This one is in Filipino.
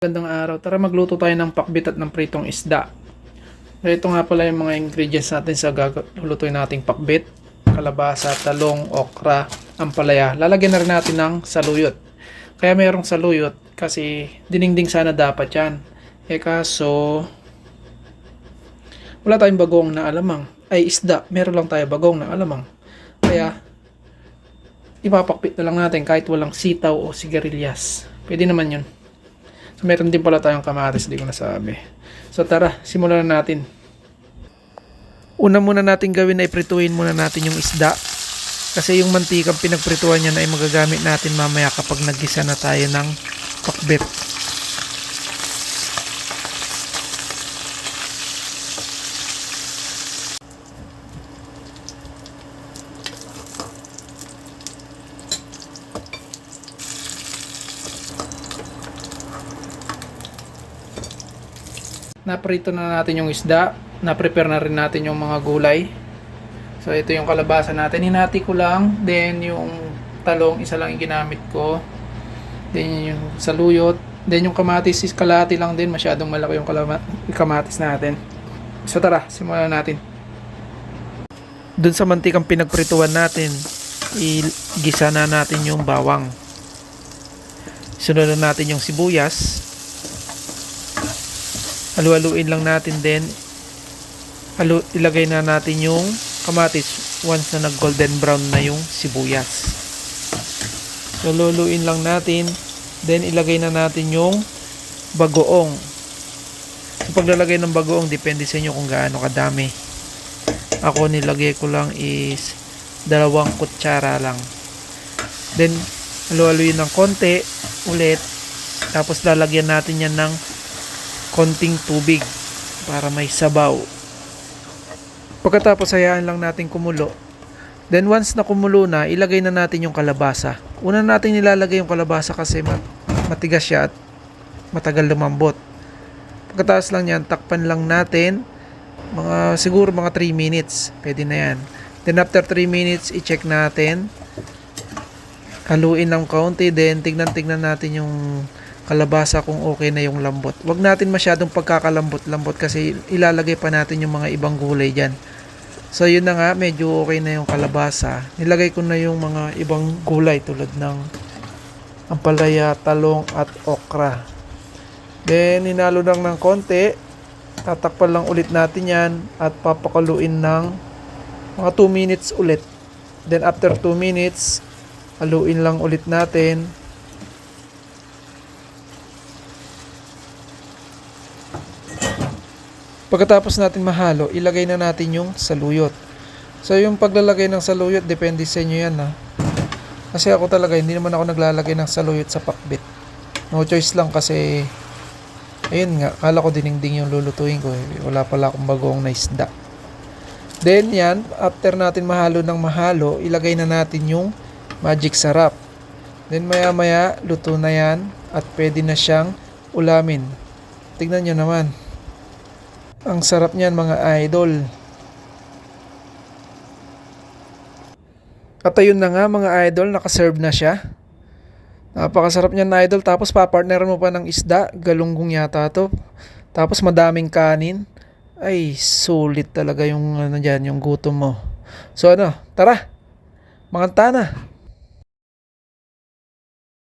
Gandang araw. Tara magluto tayo ng pakbit at ng pritong isda. Ito nga pala yung mga ingredients natin sa lulutuin nating pakbit. Kalabasa, talong, okra, ampalaya. Lalagyan na rin natin ng saluyot. Kaya mayroong saluyot kasi dinengdeng sana dapat yan. Kaso wala tayong bagong na alamang. Ay isda, meron lang tayo bagong na alamang. Kaya ipapakbit na lang natin kahit walang sitaw o sigarilyas. Pwede naman yun. So, meron din pala tayong kamatis, di ko nasabi. So tara, simulan na natin. Una muna natin gawin ay prituin muna natin yung isda. Kasi yung mantikang pinagprituan niya na ay magagamit natin mamaya kapag naggisa na tayo ng pakbit. Naprito na natin yung isda, na-prepare na rin natin yung mga gulay. So ito yung kalabasa natin, hinati ko lang, then yung talong isa lang yung ginamit ko, then yung saluyot, then yung kamatis is kalahati lang din, masyadong malaki yung kamatis natin. So tara, simulan natin. Dun sa mantikang pinagprituan natin, igisa na natin yung bawang. Sunod na natin yung sibuyas. Halu-haluin lang natin din. Ilagay na natin yung kamatis once na nag golden brown na yung sibuyas. So luluin lang natin. Then ilagay na natin yung bagoong. So paglalagay ng bagoong depende sa inyo kung gaano kadami. Ako nilagay ko lang is 2 kutsara lang. Then halu-haluin ng konti ulit. Tapos lalagyan natin yan ng konting tubig para may sabaw. Pagkatapos hayaan lang natin kumulo. Then once na kumulo na, ilagay na natin yung kalabasa. Una natin nilalagay yung kalabasa kasi matigas siya at matagal lumambot. Pagkatapos lang yan, takpan lang natin siguro mga 3 minutes. Pwede na yan. Then after 3 minutes, i-check natin. Haluin ng kaunti, then tignan natin yung kalabasa kung okay na yung lambot. Huwag natin masyadong pagkakalambot-lambot kasi ilalagay pa natin yung mga ibang gulay dyan. So yun na nga, medyo okay na yung kalabasa. Nilagay ko na yung mga ibang gulay tulad ng ampalaya, talong at okra. Then hinalo lang ng konti. Tatakpan lang ulit natin yan at papakaluin ng mga 2 minutes ulit. Then after 2 minutes, haluin lang ulit natin. Pagkatapos natin mahalo, ilagay na natin yung saluyot. So yung paglalagay ng saluyot, depende sa inyo yan ha. Kasi ako talaga, hindi naman ako naglalagay ng saluyot sa pakbit. No choice lang kasi, ayun nga, kala ko dinengdeng yung lulutuin ko. Wala pala akong bagoong na isda. Then yan, after natin mahalo ng mahalo, ilagay na natin yung magic sarap. Then maya maya, luto na yan at pwede na siyang ulamin. Tignan nyo naman. Ang sarap niyan mga idol. At ayun na nga mga idol, nakaserve na siya. Napakasarap niyan na idol. Tapos papartner mo pa ng isda, galunggong yata to. Tapos madaming kanin. Ay, sulit talaga yung dyan, yung gutom mo. So tara, manganta na.